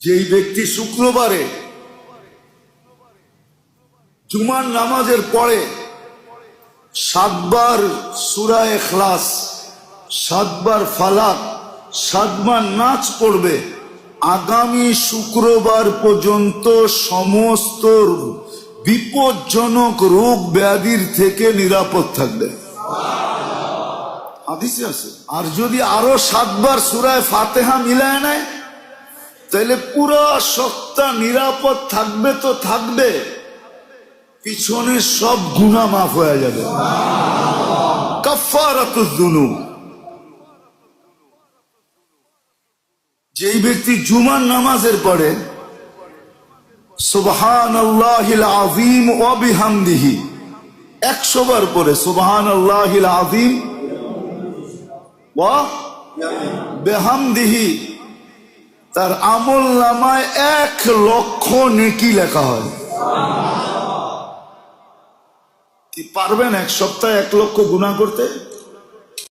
যেই ব্যক্তি শুক্রবারে জুমার নামাজের পরে 7 বার সূরা ইখলাস, 7 বার ফালাক, 7 বার নাচ পড়বে, আগামী শুক্রবার পর্যন্ত সমস্ত বিপজ্জনক রোগ ব্যাধির থেকে নিরাপদ থাকবে। হাদিসে আছে। আর যদি আরো 7 বার সূরা ফাতিহা মিলায় নেয় তাহলে পুরো সপ্তাহ নিরাপদ থাকবে। তো থাকবে, পিছনে সব গুনাহ মাফ হয়ে যাবে। কাফারাতুজ যুনুব। যেই ব্যক্তি জুমার নামাজের পরে সুবহানাল্লাহিল আযীম ওয়া বিহামদিহি 100 বার পরে সুবহানাল্লাহিল আযীম ওয়া বিহামদিহি, তার আমল নামায় 1 লক্ষ নেকি লেখা হয়। কি পারবেন এক সপ্তাহে 1 লক্ষ গুনাহ করতে?